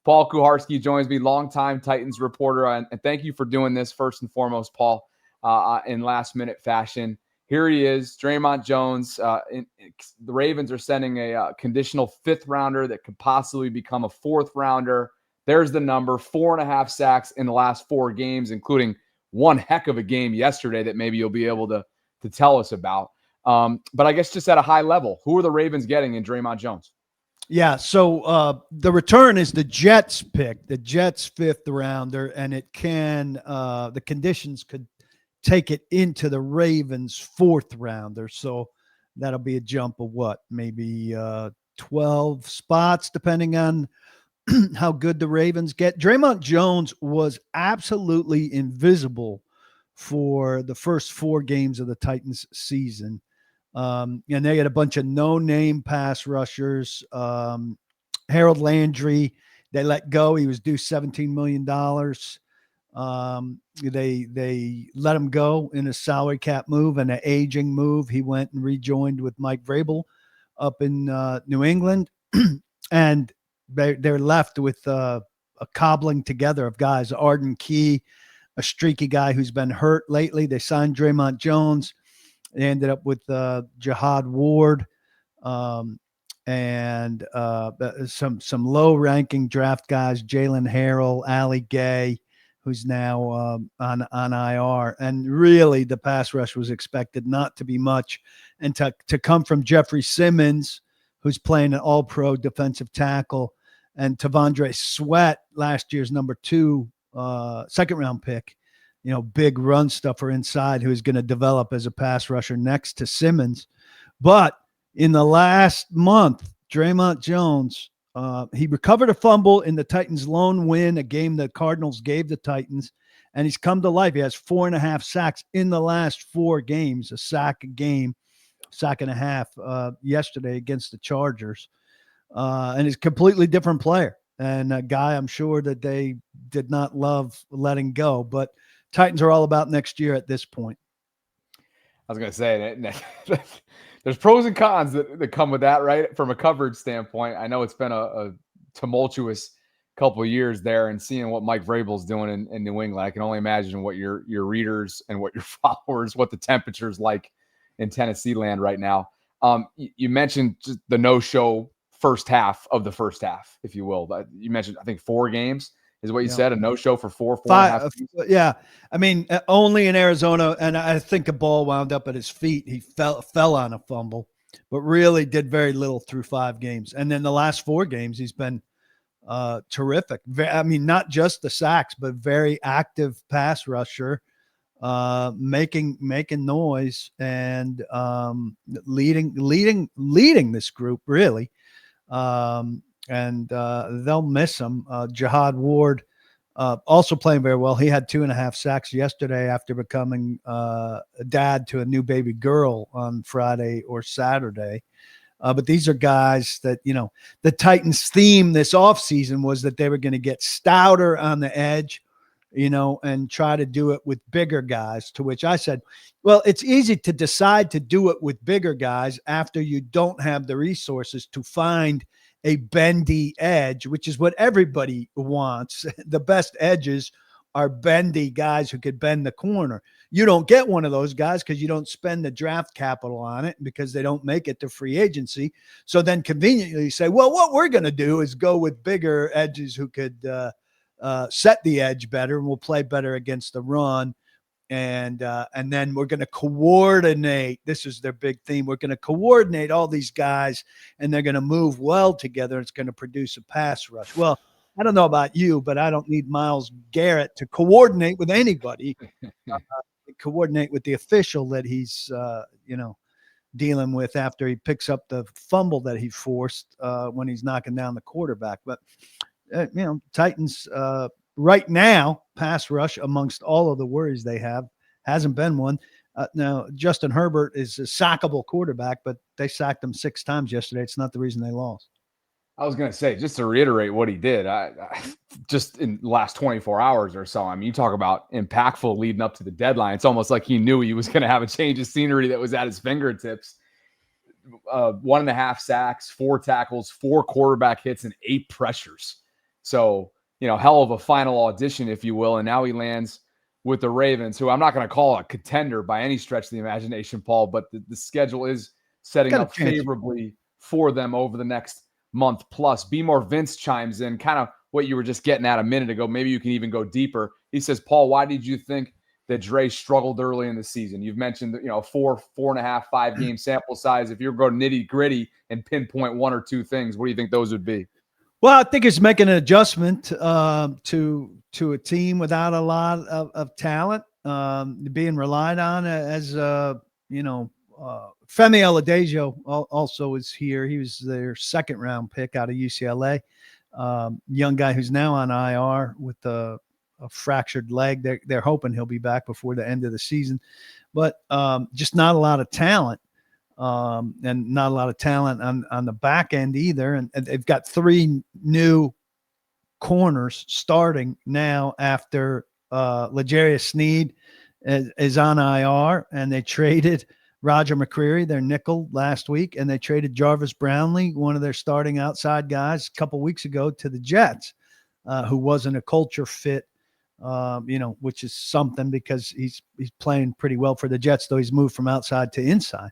Paul Kuharski joins me, longtime Titans reporter. And thank you for doing this first and foremost, Paul, in last-minute fashion. Here he is, Dre'Mont Jones. The Ravens are sending a conditional fifth-rounder that could possibly become a fourth-rounder. There's the number, 4.5 sacks in the last 4 games, including one heck of a game yesterday that maybe you'll be able to tell us about. But I guess just at a high level, who are the Ravens getting in Dre'Mont Jones? Yeah, so the return is the Jets pick, the Jets fifth rounder, and it can the conditions could take it into the Ravens fourth rounder. So that'll be a jump of what, maybe 12 spots, depending on how good the Ravens get. Dre'Mont Jones was absolutely invisible for the first 4 games of the Titans season. And they had a bunch of no-name pass rushers. Harold Landry, they let go. He was due $17 million. They let him go in a salary cap move and an aging move. He went and rejoined with Mike Vrabel up in New England. And they're left with a cobbling together of guys. Arden Key, a streaky guy who's been hurt lately. They signed Dre'Mont Jones. They ended up with Jihad Ward and some low-ranking draft guys, Jalen Harrell, Ali Gay, who's now on IR. And really, the pass rush was expected not to be much. And to come from Jeffrey Simmons, who's playing an all-pro defensive tackle, and Tavondre Sweat, last year's number 2 second-round pick, big run stuffer inside who is going to develop as a pass rusher next to Simmons. But in the last month, Dre'Mont Jones, he recovered a fumble in the Titans' lone win, a game the Cardinals gave the Titans, and he's come to life. He has 4.5 sacks in the last 4 games, a sack a game, sack and a half yesterday against the Chargers. And he's a completely different player and a guy I'm sure that they did not love letting go. But Titans are all about next year at this point. I was going to say, there's pros and cons that come with that, right? From a coverage standpoint, I know it's been a tumultuous couple of years there, and seeing what Mike Vrabel's doing in New England, I can only imagine what your readers and what your followers, what the temperature's like in Tennessee land right now. You mentioned just the no-show first half of the first half, if you will. But you mentioned, I think, 4 games. Is what you said, a no-show for 4.5 games? Yeah. I mean, only in Arizona, and I think a ball wound up at his feet. He fell on a fumble, but really did very little through 5 games. And then the last 4 games, he's been terrific. I mean, not just the sacks, but very active pass rusher, making noise and leading this group, really. And they'll miss him. Jihad Ward also playing very well. He had 2.5 sacks yesterday after becoming a dad to a new baby girl on Friday or Saturday. But these are guys that, the Titans' theme this offseason was that they were going to get stouter on the edge, and try to do it with bigger guys, to which I said, well, it's easy to decide to do it with bigger guys after you don't have the resources to find a bendy edge, which is what everybody wants. The best edges are bendy guys who could bend the corner. You don't get one of those guys because you don't spend the draft capital on it, because they don't make it to free agency. So then conveniently you say, well, what we're going to do is go with bigger edges who could set the edge better and will play better against the run. And then we're going to coordinate. This is their big theme. We're going to coordinate all these guys, and they're going to move well together. It's going to produce a pass rush. Well, I don't know about you, but I don't need Myles Garrett to coordinate with anybody. Coordinate with the official that he's, dealing with after he picks up the fumble that he forced when he's knocking down the quarterback. But, Titans right now, pass rush, amongst all of the worries they have, hasn't been one. Now, Justin Herbert is a sackable quarterback, but they sacked him 6 times yesterday. It's not the reason they lost. I was going to say, just to reiterate what he did, I just in the last 24 hours or so, I mean, you talk about impactful leading up to the deadline. It's almost like he knew he was going to have a change of scenery that was at his fingertips. 1.5 sacks, 4 tackles, 4 quarterback hits, and 8 pressures. So, hell of a final audition, if you will. And now he lands with the Ravens, who I'm not going to call a contender by any stretch of the imagination, Paul, but the schedule is setting up favorably for them over the next month plus. Be More Vince chimes in, kind of what you were just getting at a minute ago. Maybe you can even go deeper. He says, Paul, why did you think that Dre struggled early in the season? You've mentioned, 4.5, 5 game sample size. If you're going nitty gritty and pinpoint one or two things, what do you think those would be? Well, I think it's making an adjustment to a team without a lot of talent, being relied on as Femi Oladejo also is here. He was their second round pick out of UCLA, young guy who's now on IR with a fractured leg. They're hoping he'll be back before the end of the season, but just not a lot of talent. And not a lot of talent on the back end either. And they've got 3 new corners starting now after L'Jarius Sneed is on IR, and they traded Roger McCreary, their nickel, last week, and they traded Jarvis Brownlee, one of their starting outside guys, a couple weeks ago to the Jets, who wasn't a culture fit. Which is something because he's playing pretty well for the Jets, though he's moved from outside to inside.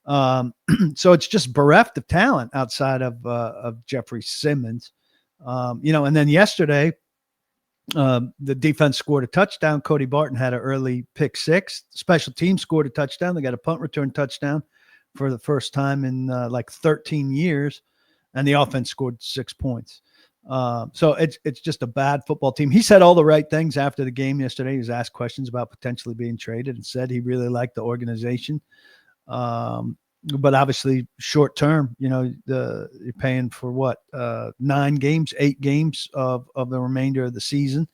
So it's just bereft of talent outside of Jeffrey Simmons. And then yesterday, the defense scored a touchdown. Cody Barton had an early pick 6. Special team scored a touchdown. They got a punt return touchdown for the first time in like 13 years. And the offense scored 6 points. So it's just a bad football team. He said all the right things after the game yesterday. He was asked questions about potentially being traded and said he really liked the organization. But obviously short term, you're paying for what, 8 games of the remainder of the season.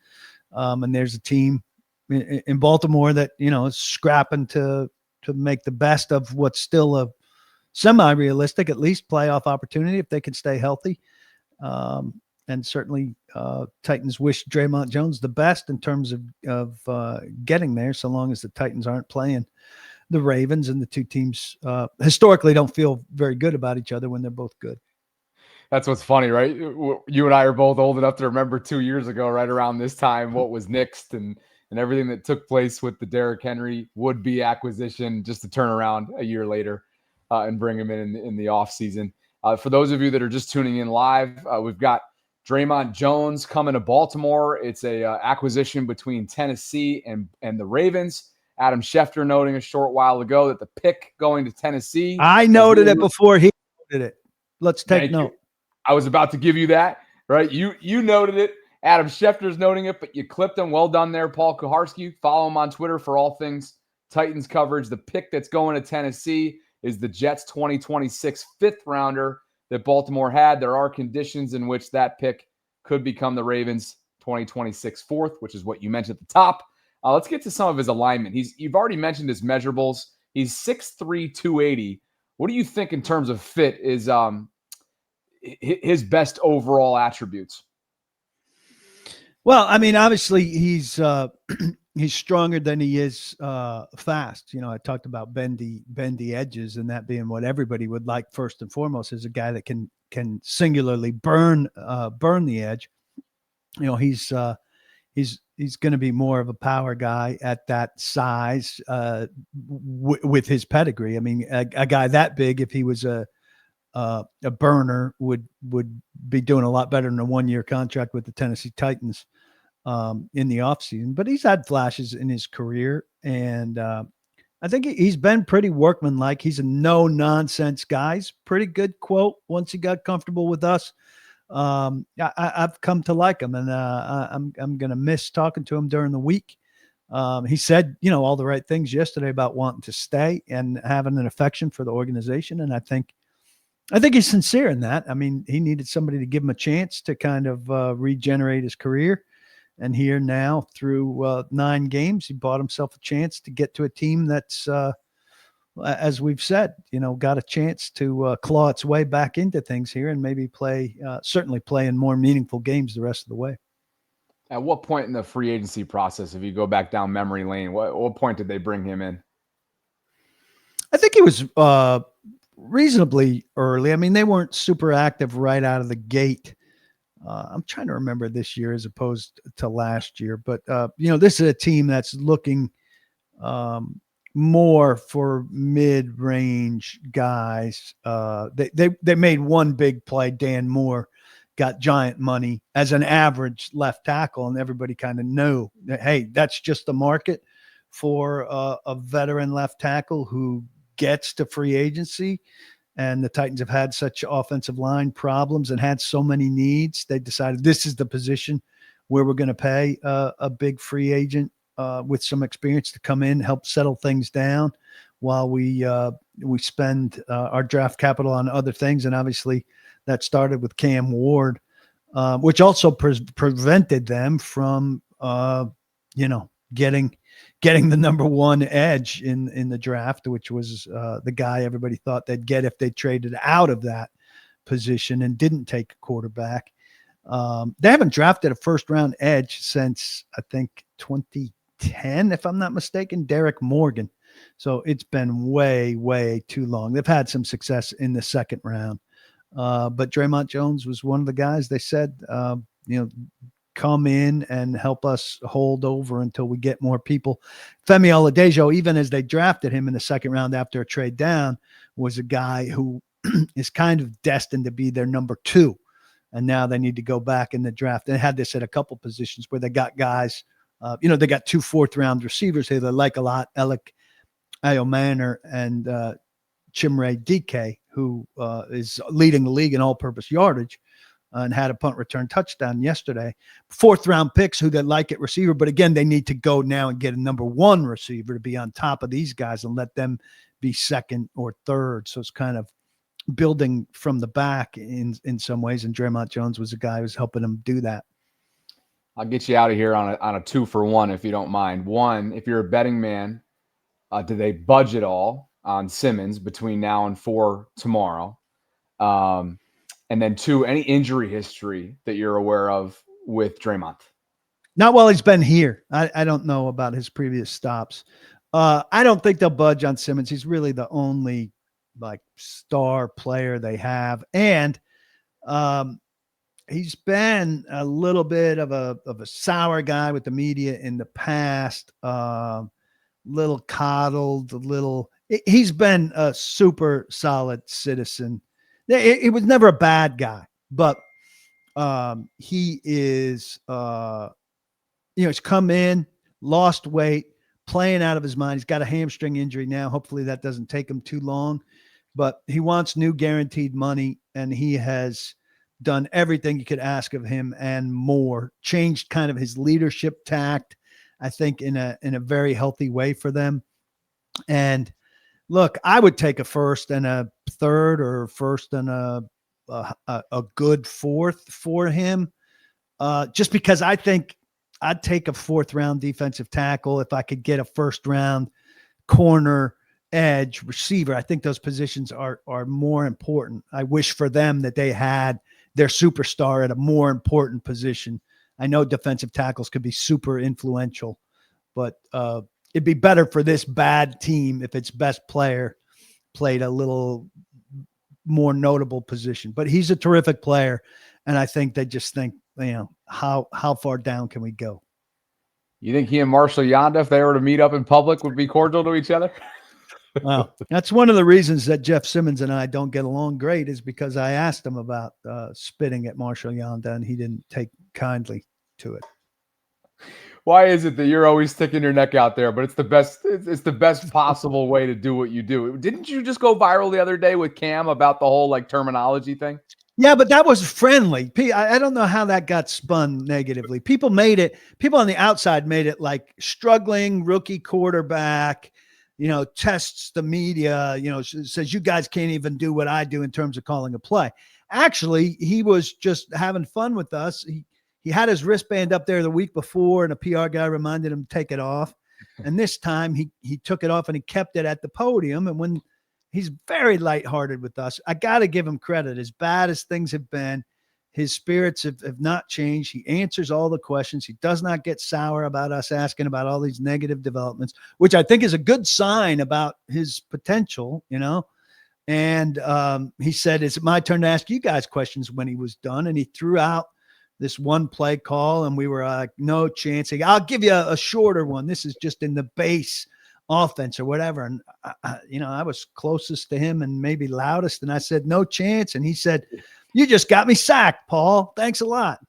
And there's a team in Baltimore that, is scrapping to make the best of what's still a semi-realistic, at least playoff opportunity if they can stay healthy. And certainly Titans wish Dre'Mont Jones the best in terms of getting there, so long as the Titans aren't playing the Ravens, and the two teams historically don't feel very good about each other when they're both good. That's what's funny, right? You and I are both old enough to remember 2 years ago, right around this time, what was nixed and everything that took place with the Derrick Henry would-be acquisition, just to turn around a year later and bring him in the offseason. For those of you that are just tuning in live, we've got Dre'Mont Jones coming to Baltimore. It's a acquisition between Tennessee and the Ravens. Adam Schefter noting a short while ago that the pick going to Tennessee. I noted it before he noted it. Let's take note. I was about to give you that, right? You noted it. Adam Schefter's noting it, but you clipped him. Well done there, Paul Kuharsky. Follow him on Twitter for all things Titans coverage. The pick that's going to Tennessee is the Jets 2026 fifth rounder that Baltimore had. There are conditions in which that pick could become the Ravens 2026 fourth, which is what you mentioned at the top. Let's get to some of his alignment. You've already mentioned his measurables. He's 6'3", 280. What do you think in terms of fit is his best overall attributes? Well, I mean, obviously he's stronger than he is fast. I talked about bendy edges, and that being what everybody would like first and foremost is a guy that can singularly burn the edge. He's going to be more of a power guy at that size with his pedigree. I mean, a guy that big, if he was a burner, would be doing a lot better than a 1-year contract with the Tennessee Titans in the offseason. But he's had flashes in his career, and I think he's been pretty workmanlike. He's a no-nonsense guy. He's pretty good quote once he got comfortable with us. I've come to like him, and I'm going to miss talking to him during the week. He said, all the right things yesterday about wanting to stay and having an affection for the organization. And I think he's sincere in that. I mean, he needed somebody to give him a chance to kind of regenerate his career. And here now through 9 games, he bought himself a chance to get to a team that's, as we've said, got a chance to claw its way back into things here and maybe certainly play in more meaningful games the rest of the way. At what point in the free agency process, if you go back down memory lane, what point did they bring him in? I think he was reasonably early. I mean, they weren't super active right out of the gate I'm trying to remember this year as opposed to last year, but this is a team that's looking more for mid-range guys. They made one big play. Dan Moore got giant money as an average left tackle, and everybody kind of knew that, hey, that's just the market for a veteran left tackle who gets to free agency. And the Titans have had such offensive line problems and had so many needs. They decided this is the position where we're going to pay a big free agent with some experience to come in, help settle things down while we spend our draft capital on other things. And obviously that started with Cam Ward, which also prevented them from, getting the number one edge in the draft, which was the guy everybody thought they'd get if they traded out of that position and didn't take a quarterback. They haven't drafted a first-round edge since, I think, 2010, if I'm not mistaken, Derek Morgan. So it's been way, way too long. They've had some success in the second round. But Dre'Mont Jones was one of the guys they said, come in and help us hold over until we get more people. Femi Oladejo, even as they drafted him in the second round after a trade down, was a guy who is kind of destined to be their number two. And now they need to go back in the draft. And had this at a couple positions where they got guys, they got 2 4th-round receivers here they like a lot, Alec Ayomanor and Chimere Dike, who is leading the league in all-purpose yardage. And had a punt return touchdown yesterday. 4th-round picks who they like at receiver. But again, they need to go now and get a number one receiver to be on top of these guys and let them be second or third. So it's kind of building from the back in some ways. And Dre'Mont Jones was a guy who was helping them do that. I'll get you out of here on a 2-for-1 if you don't mind. One, if you're a betting man, do they budget all on Simmons between now and 4 tomorrow? And then 2, any injury history that you're aware of with Dre'Mont? Not while he's been here. I don't know about his previous stops. I don't think they'll budge on Simmons. He's really the only star player they have. And he's been a little bit of a sour guy with the media in the past. Little coddled, he's been a super solid citizen. It was never a bad guy, but he is, he's come in, lost weight, playing out of his mind. He's got a hamstring injury now. Hopefully that doesn't take him too long, but he wants new guaranteed money, and he has done everything you could ask of him and more. Changed kind of his leadership tact, I think, in a very healthy way for them. And look, I would take a 1st and a 3rd, or 1st and a good 4th for him, just because I think I'd take a 4th-round defensive tackle if I could get a 1st-round corner, edge, receiver. I think those positions are more important. I wish for them that they had their superstar at a more important position. I know defensive tackles could be super influential, but it'd be better for this bad team if its best player played a little more notable position. But he's a terrific player, and I think they just think, how far down can we go? You think he and Marshall Yanda, if they were to meet up in public, would be cordial to each other? Well, that's one of the reasons that Jeff Simmons and I don't get along great, is because I asked him about spitting at Marshall Yanda, and he didn't take kindly to it. Why is it that you're always sticking your neck out there, but it's the best, it's the best possible way to do what you do? Didn't you just go viral the other day with Cam about the whole terminology thing? Yeah, but that was friendly. I don't know how that got spun negatively. People on the outside made it like struggling rookie quarterback, tests the media, says you guys can't even do what I do in terms of calling a play. Actually, he was just having fun with us. He had his wristband up there the week before, and a PR guy reminded him to take it off. And this time he took it off and he kept it at the podium. And when he's very lighthearted with us, I got to give him credit. As bad as things have been, his spirits have not changed. He answers all the questions. He does not get sour about us asking about all these negative developments, which I think is a good sign about his potential, And he said, "Is it my turn to ask you guys questions?" when he was done. And he threw out this one play call, and we were like, no chance. I'll give you a shorter one. This is just in the base offense or whatever. And I was closest to him and maybe loudest, and I said, no chance. And he said, you just got me sacked, Paul. Thanks a lot.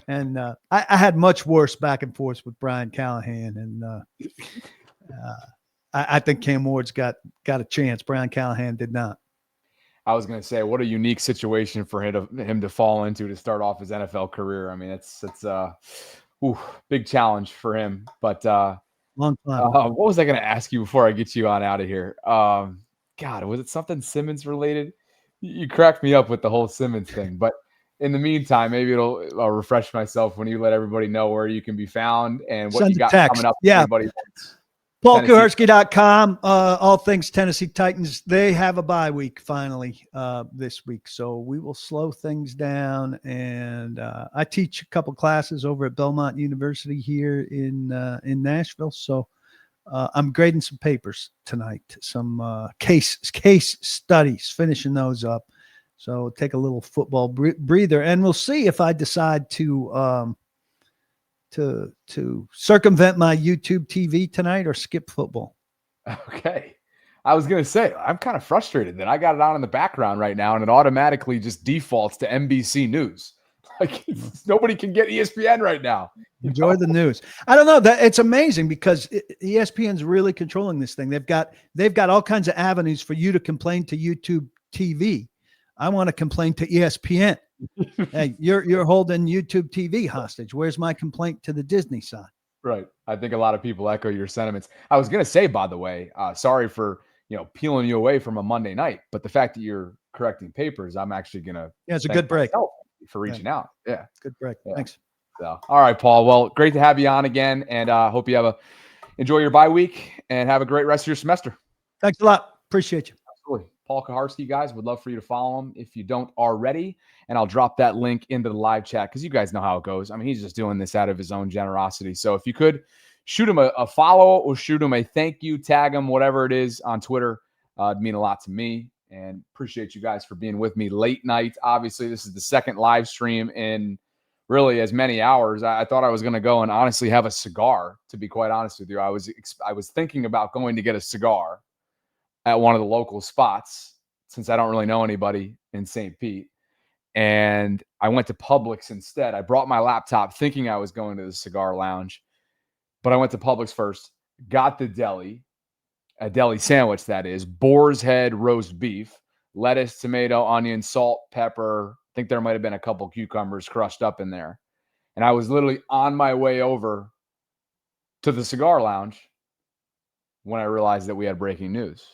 And I had much worse back and forth with Brian Callahan, and I think Cam Ward's got a chance. Brian Callahan did not. I was going to say, what a unique situation for him to fall into to start off his NFL career. I mean, it's big challenge for him. But long time. what was I going to ask you before I get you on out of here? God, was it something Simmons related? You cracked me up with the whole Simmons thing. But in the meantime, maybe I'll refresh myself when you let everybody know where you can be found and what Send you got text. coming up. Yeah. PaulKuharsky.com, all things Tennessee Titans. They have a bye week finally this week, so we will slow things down. And I teach a couple classes over at Belmont University here in Nashville, so I'm grading some papers tonight, some case studies, finishing those up. So take a little football breather, and we'll see if I decide to circumvent my YouTube TV tonight or skip football. Okay. I was going to say, I'm kind of frustrated that I got it on in the background right now and it automatically just defaults to NBC News. Like nobody can get ESPN right now. Enjoy the news. I don't know, that it's amazing because ESPN's really controlling this thing. They've got all kinds of avenues for you to complain to YouTube TV. I want to complain to ESPN. Hey, you're holding YouTube TV hostage. Where's my complaint to the Disney side? Right. I think a lot of people echo your sentiments. I was going to say, by the way, sorry for peeling you away from a Monday night, but the fact that you're correcting papers, I'm actually going to. Yeah, it's a good break for reaching out. Yeah, good break. Yeah. Thanks. So, all right, Paul. Well, great to have you on again, and hope you enjoy your bye week and have a great rest of your semester. Thanks a lot. Appreciate you. Absolutely. Paul Kuharsky, guys, would love for you to follow him if you don't already. And I'll drop that link into the live chat because you guys know how it goes. I mean, he's just doing this out of his own generosity. So if you could shoot him a follow or shoot him a thank you, tag him, whatever it is on Twitter, it'd mean a lot to me. And appreciate you guys for being with me late night. Obviously, this is the second live stream in really as many hours. I thought I was going to go and honestly have a cigar, to be quite honest with you. I was thinking about going to get a cigar at one of the local spots since I don't really know anybody in St. Pete. And I went to Publix instead. I brought my laptop thinking I was going to the cigar lounge, but I went to Publix first, got the deli, a deli sandwich, that is, boar's head roast beef, lettuce, tomato, onion, salt, pepper. I think there might have been a couple cucumbers crushed up in there. And I was literally on my way over to the cigar lounge when I realized that we had breaking news.